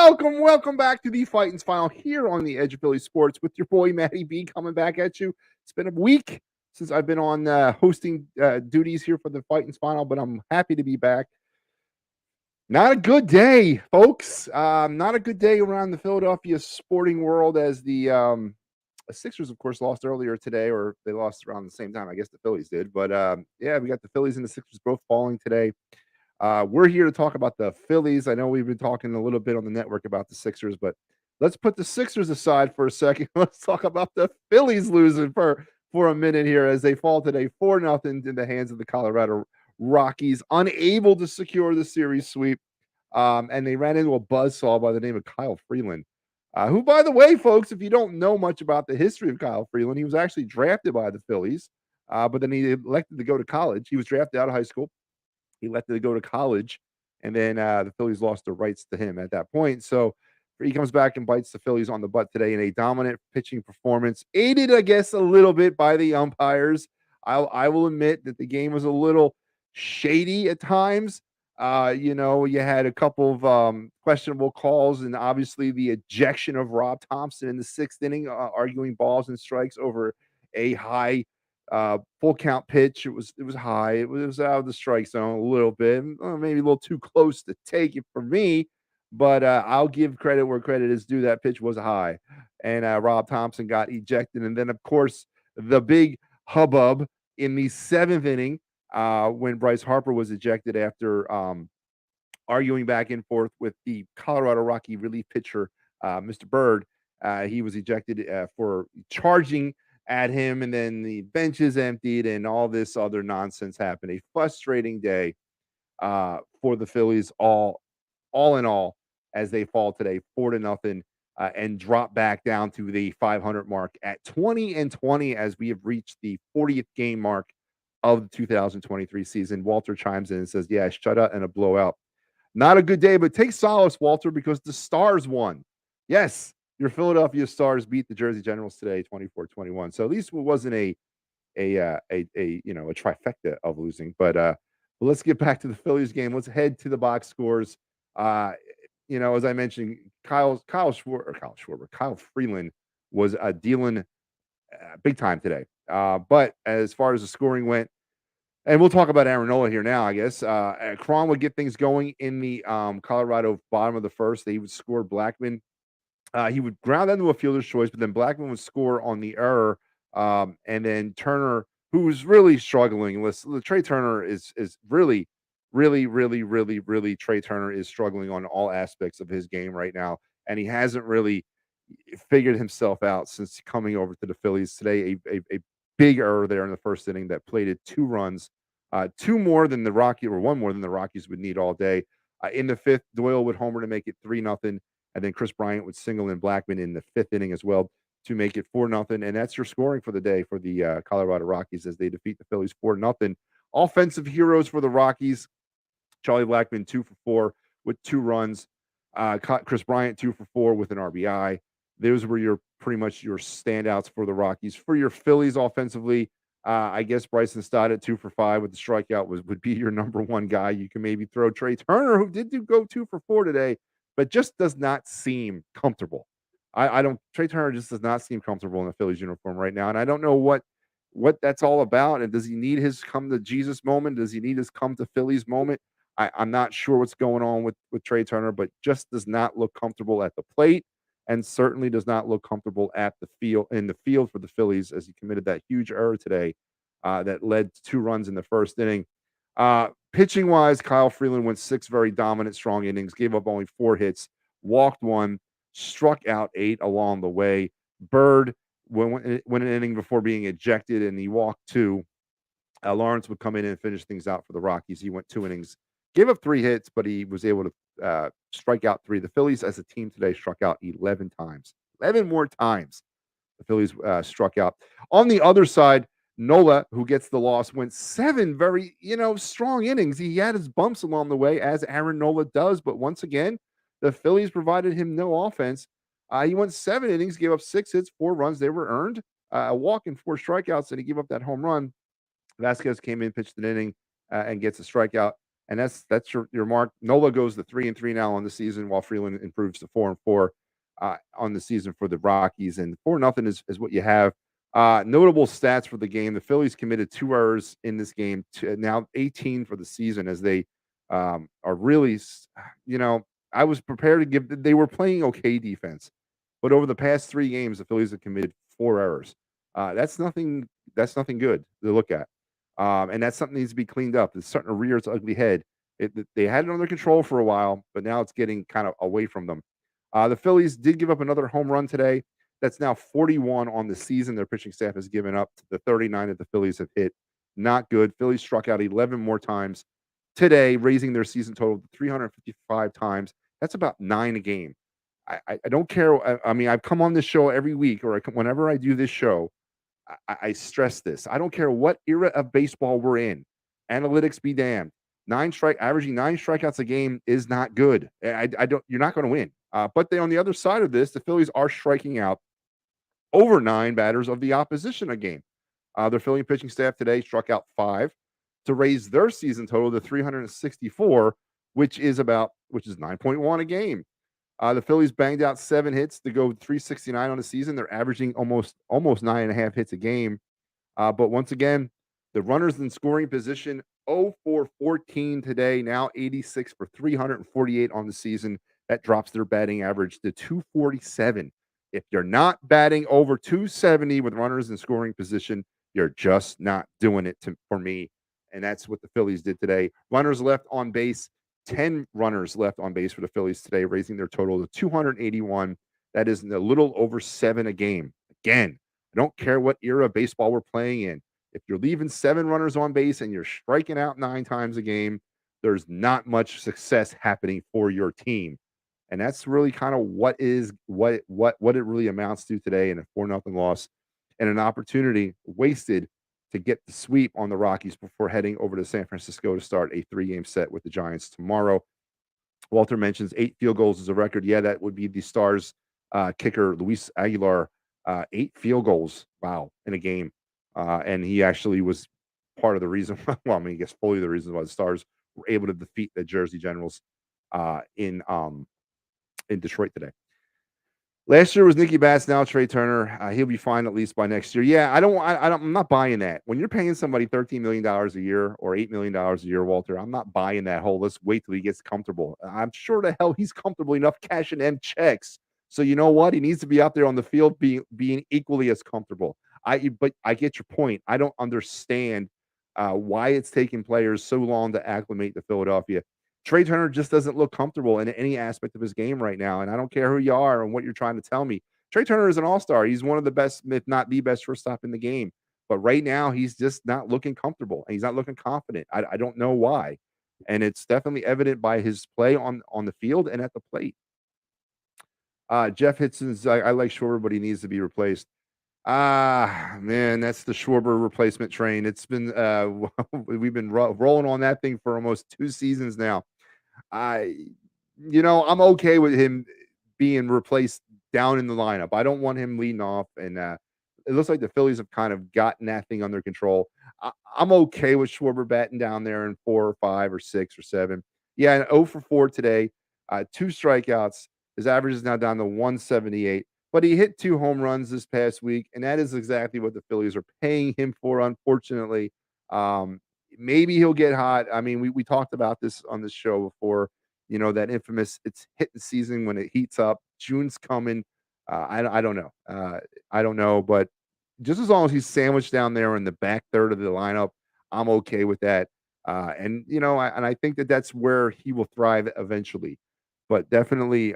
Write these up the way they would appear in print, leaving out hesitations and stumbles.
Welcome back to the Phightins Final here on the Edge of Philly Sports with your boy Matty B coming back at you. It's been a week since I've been on hosting duties here for the Phightins Final, but I'm happy to be back. Not a good day, folks. Not a good day around the Philadelphia sporting world as the Sixers, of course, lost earlier today, or they lost around the same time. I guess the Phillies did. But yeah, we got the Phillies and the Sixers both falling today. We're here to talk about the Phillies. I know we've been talking a little bit on the network about the Sixers, but let's put the Sixers aside for a second. Let's talk about the Phillies losing for a minute here as they fall today 4-0 in the hands of the Colorado Rockies, unable to secure the series sweep. And they ran into a buzzsaw by the name of Kyle Freeland, who, by the way, folks, if you don't know much about the history of Kyle Freeland, he was actually drafted by the Phillies, but then he elected to go to college. He was drafted out of high school. He elected to go to college, and then the Phillies lost the rights to him at that point. So he comes back and bites the Phillies on the butt today in a dominant pitching performance, aided, I guess, a little bit by the umpires. I will admit that the game was a little shady at times. You had a couple of questionable calls, and obviously the ejection of Rob Thompson in the sixth inning, arguing balls and strikes over a high full count pitch. It was high. It was out of the strike zone a little bit, maybe a little too close to take it for me. But I'll give credit where credit is due. That pitch was high, and Rob Thompson got ejected. And then, of course, the big hubbub in the seventh inning when Bryce Harper was ejected after arguing back and forth with the Colorado Rocky relief pitcher, Mr. Bird. He was ejected for charging at him, and then the bench is emptied, and all this other nonsense happened. A frustrating day for the Phillies, all in all, as they fall today 4-0 and drop back down to the 500 mark at 20-20 as we have reached the 40th game mark of the 2023 season. Walter chimes in and says, "Yeah, shutout and a blowout." Not a good day, but take solace, Walter, because the Stars won. Yes, your Philadelphia Stars beat the Jersey Generals today, 24-21. So at least it wasn't a trifecta of losing. But let's get back to the Phillies game. Let's head to the box scores. As I mentioned, Kyle Freeland was dealing big time today. But as far as the scoring went, and we'll talk about Aaron Nola here now, I guess. Cron would get things going in the Colorado bottom of the first. He would score Blackmon. He would ground into a fielder's choice, but then Blackmon would score on the error. And then Turner, who was really struggling. Listen, Trey Turner is really, really, really, really, really. Trey Turner is struggling on all aspects of his game right now, and he hasn't really figured himself out since coming over to the Phillies today. A big error there in the first inning that plated 2 runs, one more than the Rockies would need all day. In the fifth, Doyle would homer to make it 3-0, and then Chris Bryant would single in Blackmon in the fifth inning as well to make it 4-0. And that's your scoring for the day for the Colorado Rockies as they defeat the Phillies 4-0. Offensive heroes for the Rockies: Charlie Blackmon 2 for 4 with 2 runs. Chris Bryant 2 for 4 with an RBI. Those were pretty much your standouts for the Rockies. For your Phillies offensively, I guess Bryson Stott at 2 for 5 with the strikeout would be your number one guy. You can maybe throw Trey Turner, who did go 2 for 4 today, but just does not seem comfortable. Trey Turner just does not seem comfortable in the Phillies uniform right now, and I don't know what that's all about. And does he need his come to Jesus moment? Does he need his come to Phillies moment? I'm not sure what's going on with Trey Turner, but just does not look comfortable at the plate, and certainly does not look comfortable at the field for the Phillies as he committed that huge error today that led to 2 runs in the first inning. Pitching wise, Kyle Freeland went 6 very dominant, strong innings, gave up only 4 hits, walked 1, struck out 8 along the way. Bird went an inning before being ejected, and he walked 2. Lawrence would come in and finish things out for the Rockies. He went 2 innings, gave up 3 hits, but he was able to strike out 3. The Phillies as a team today struck out 11 times. 11 more times the Phillies struck out. On the other side, Nola, who gets the loss, went 7 very, strong innings. He had his bumps along the way, as Aaron Nola does, but once again, the Phillies provided him no offense. He went 7 innings, gave up 6 hits, 4 runs. They were earned. A walk and 4 strikeouts, and he gave up that home run. Vasquez came in, pitched an inning, and gets a strikeout. and that's your mark. Nola goes to 3-3 now on the season, while Freeland improves to 4-4 on the season for the Rockies. And 4-0 is what you have. Notable stats for the game: the Phillies committed 2 errors in this game, now 18 for the season, as they are really, you know, I was prepared to give. They were playing okay defense, but over the past 3 games, the Phillies have committed 4 errors. That's nothing. That's nothing good to look at, and that's something that needs to be cleaned up. It's starting to rear its ugly head. They had it under control for a while, but now it's getting kind of away from them. The Phillies did give up another home run today. That's now 41 on the season. Their pitching staff has given up to the 39 that the Phillies have hit. Not good. Phillies struck out 11 more times today, raising their season total to 355 times. That's about 9 a game. I don't care. I mean, I've come on this show every week, or whenever I do this show, I stress this. I don't care what era of baseball we're in. Analytics be damned. Averaging 9 strikeouts a game is not good. I don't. You're not going to win. But they, on the other side of this, the Phillies are striking out over 9 batters of the opposition a game. Their Philly pitching staff today struck out 5 to raise their season total to 364, which is 9.1 a game. The Phillies banged out 7 hits to go 369 on the season. They're averaging almost 9.5 hits a game. But once again, the runners in scoring position 0 for 14 today, now 86 for 348 on the season. That drops their batting average to 247. If you're not batting over 270 with runners in scoring position, you're just not doing it for me. And that's what the Phillies did today. Runners left on base, 10 runners left on base for the Phillies today, raising their total to 281. That is a little over 7 a game. Again, I don't care what era of baseball we're playing in. If you're leaving 7 runners on base and you're striking out 9 times a game, there's not much success happening for your team. And that's really kind of what it really amounts to today, in a 4-0 loss, and an opportunity wasted to get the sweep on the Rockies before heading over to San Francisco to start a 3-game set with the Giants tomorrow. Walter mentions 8 field goals as a record. Yeah, that would be the Stars kicker, Luis Aguilar. 8 field goals, wow, in a game. And he actually was part of the reason, well, I mean, I guess fully the reason why the Stars were able to defeat the Jersey Generals in Detroit today. Last year was Nicky Bass, now Trey Turner. He'll be fine at least by next year. Yeah, I'm not buying that. When you're paying somebody $13 million a year or $8 million a year, Walter, I'm not buying that whole let's wait till he gets comfortable. I'm sure the hell he's comfortable enough cashing them checks. So you know what? He needs to be out there on the field being equally as comfortable. But I get your point. I don't understand why it's taking players so long to acclimate to Philadelphia. Trey Turner just doesn't look comfortable in any aspect of his game right now, and I don't care who you are and what you're trying to tell me. Trey Turner is an all-star. He's one of the best, if not the best, shortstop in the game. But right now, he's just not looking comfortable, and he's not looking confident. I don't know why, and it's definitely evident by his play on the field and at the plate. Jeff Hitson's, I like Schwarber, but he needs to be replaced. Man, that's the Schwarber replacement train. It's been we've been rolling on that thing for almost 2 seasons now. I, I'm okay with him being replaced down in the lineup. I don't want him leading off, and it looks like the Phillies have kind of gotten that thing under control. I'm okay with Schwarber batting down there in 4 or 5 or 6 or 7. Yeah, and 0 for 4 today, 2 strikeouts. His average is now down to 178. But he hit 2 home runs this past week, and that is exactly what the Phillies are paying him for, unfortunately. Um, Maybe he'll get hot. I mean, we talked about this on this show before, that infamous it's hitting season when it heats up. June's coming. I don't know. I don't know, but just as long as he's sandwiched down there in the back third of the lineup, I'm okay with that. And I think that that's where he will thrive eventually. But definitely,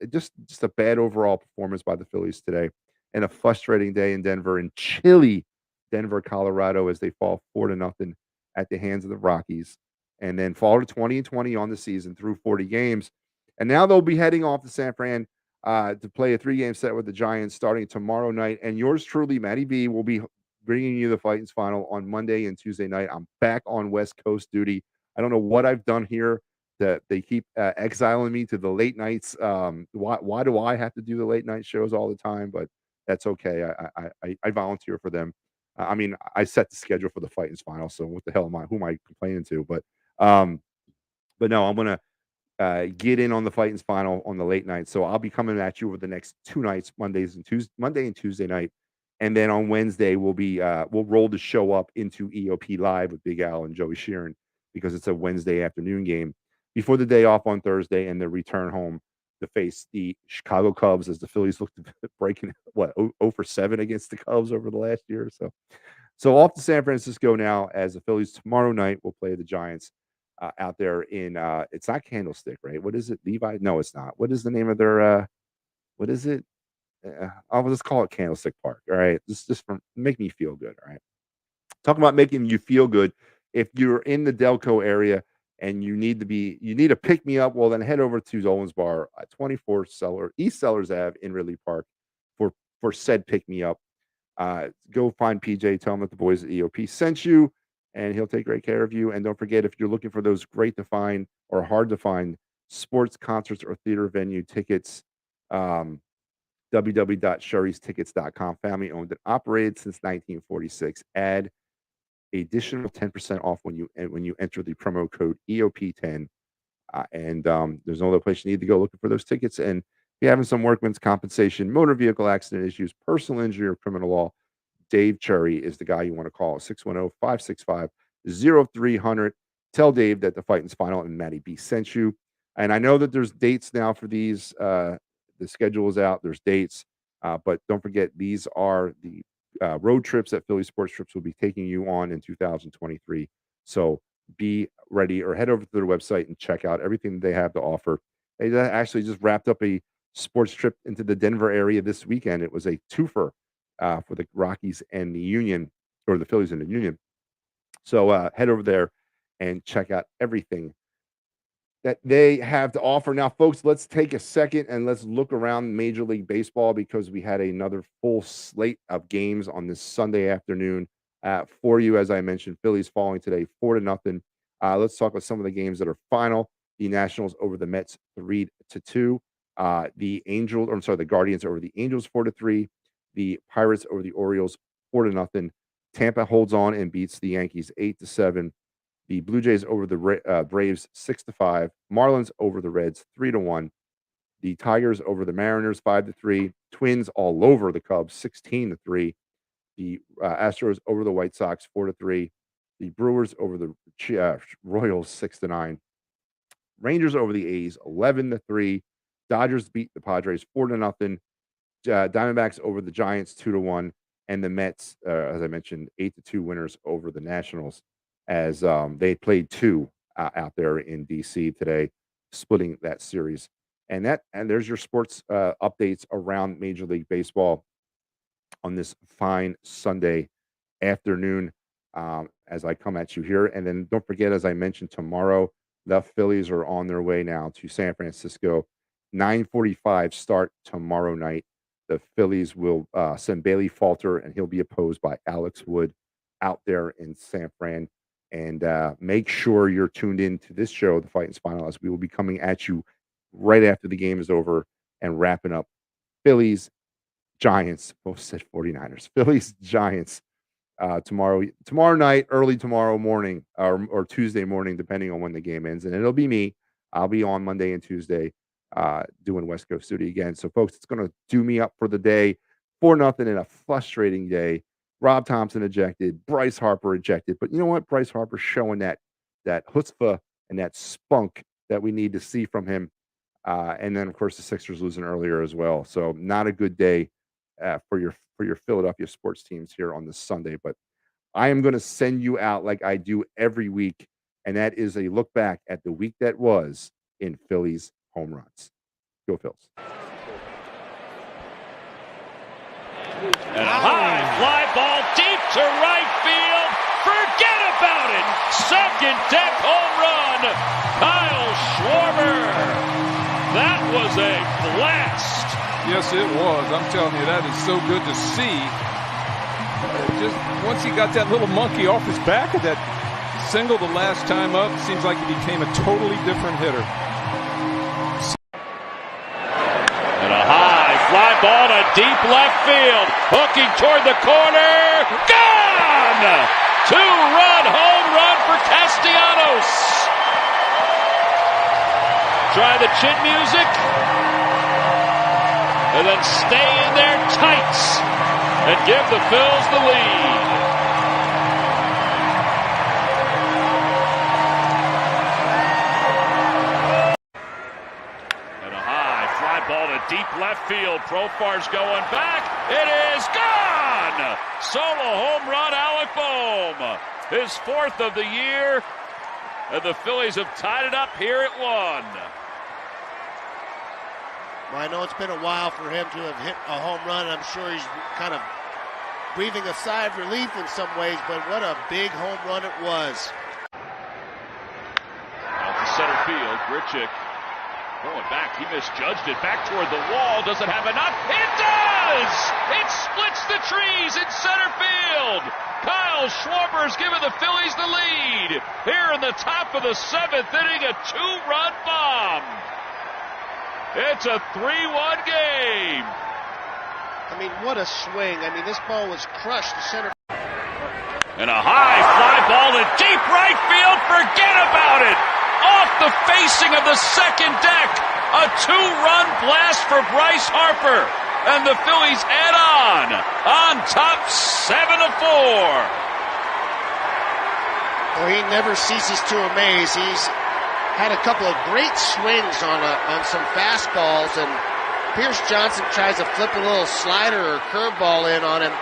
just a bad overall performance by the Phillies today, and a frustrating day in Denver, in chilly Denver, Colorado, as they fall 4-0 at the hands of the Rockies, and then fall to 20-20 on the season through 40 games. And now they'll be heading off to San Fran to play a 3-game set with the Giants starting tomorrow night. And yours truly, Matty B, will be bringing you the Phightins final on Monday and Tuesday night. I'm back on West Coast duty. I don't know what I've done here that they keep exiling me to the late nights. Why do I have to do the late night shows all the time? But that's okay. I volunteer for them. I mean, I set the schedule for the Phightins final, so what the hell am I? Who am I complaining to? But But no, I'm gonna get in on the Phightins final on the late night. So I'll be coming at you over the next 2 nights, Monday and Tuesday night. And then on Wednesday, we'll roll the show up into EOP Live with Big Al and Joey Sheeran because it's a Wednesday afternoon game before the day off on Thursday and the return home to face the Chicago Cubs as the Phillies look to breaking, 0 for 7 against the Cubs over the last year or so. So off to San Francisco now as the Phillies tomorrow night will play the Giants out there in it's not Candlestick, right? What is it? Levi? No, it's not. What is the name of their what is it? I'll just call it Candlestick Park. All right. Just for make me feel good. All right. Talking about making you feel good. If you're in the Delco area and you need to pick me up, well then head over to Zolan's Bar at 24 East Sellers Ave in Ridley Park for said pick me up. Go find PJ, tell him that the boys at EOP sent you, and he'll take great care of you. And don't forget, if you're looking for those great to find or hard to find sports, concerts, or theater venue tickets, www.shurrystickets.com. Family owned and operated since 1946. Add additional 10% off when you enter the promo code EOP10. And there's no other place you need to go looking for those tickets. And if you're having some workman's compensation, motor vehicle accident issues, personal injury, or criminal law, Dave Cherry is the guy you want to call. 610-565-0300. Tell Dave that the Phightins final and Matty B sent you. And I know that there's dates now for these. The schedule is out. There's dates. But don't forget, these are the road trips that Philly Sports Trips will be taking you on in 2023. So be ready or head over to their website and check out everything they have to offer. They actually just wrapped up a sports trip into the Denver area this weekend. It was a twofer for the Rockies and the Union, or the Phillies and the Union. So head over there and check out everything that they have to offer. Now, folks, let's take a second and let's look around Major League Baseball because we had another full slate of games on this Sunday afternoon for you. As I mentioned, Phillies falling today 4-0. Let's talk about some of the games that are final. The Nationals over the Mets 3-2. The Guardians over the Angels 4-3. The Pirates over the Orioles 4-0. Tampa holds on and beats the Yankees 8-7. The Blue Jays over the Braves 6-5. Marlins over the Reds 3-1. The Tigers over the Mariners 5-3. Twins all over the Cubs 16-3. The Astros over the White Sox 4-3. The Brewers over the Royals 6-9. Rangers over the A's 11-3. Dodgers beat the Padres 4-0. Diamondbacks over the Giants 2-1. And the Mets, as I mentioned, 8-2 winners over the Nationals, as they played 2 out there in DC today, splitting that series. And there's your sports updates around Major League Baseball on this fine Sunday afternoon as I come at you here. And then don't forget, as I mentioned, tomorrow the Phillies are on their way now to San Francisco. 9:45 start tomorrow night. The Phillies will send Bailey Falter, and he'll be opposed by Alex Wood out there in San Fran. And make sure you're tuned in to this show, the Phightins Final, as we will be coming at you right after the game is over and wrapping up Phillies, Giants, both said 49ers, Phillies, Giants tomorrow night, early tomorrow morning, or Tuesday morning, depending on when the game ends. And it'll be me. I'll be on Monday and Tuesday doing West Coast Duty again. So, folks, it's going to do me up for the day. 4-0 in a frustrating day. Rob Thompson ejected. Bryce Harper ejected. But you know what? Bryce Harper showing that chutzpah and that spunk that we need to see from him. And then, of course, the Sixers losing earlier as well. So not a good day for your Philadelphia sports teams here on this Sunday. But I am going to send you out like I do every week, and that is a look back at the week that was in Phillies home runs. Go Phils. And a high fly ball deep to right field. Forget about it. Second deck home run. Kyle Schwarber. That was a blast. Yes, it was. I'm telling you, that is so good to see. Just once he got that little monkey off his back of that single the last time up, it seems like he became a totally different hitter. And a high fly ball to deep left field. Hooking toward the corner. Gone! 2-run home run for Castellanos. Try the chin music. And then stay in their tights and give the Phils the lead. And a high fly ball to deep left field. Profar's going back. It is gone! Solo home run, Alec Bohm. His 4th of the year. And the Phillies have tied it up here at 1. Well, I know it's been a while for him to have hit a home run, and I'm sure he's kind of breathing a sigh of relief in some ways, but what a big home run it was. Out to center field, Grichuk going back. He misjudged it. Back toward the wall. Does it have enough? It does! It splits the trees in center field. Kyle Schwarber's giving the Phillies the lead. Here in the top of the 7th inning, a 2-run bomb. It's a 3-1 game. I mean, what a swing. I mean, this ball was crushed to center. And a high fly ball to deep right field. Forget about it. Off the facing of the second deck. A 2-run blast for Bryce Harper. And the Phillies add on top 7-4. Well, he never ceases to amaze. He's had a couple of great swings on some fastballs, and Pierce Johnson tries to flip a little slider or curveball in on him.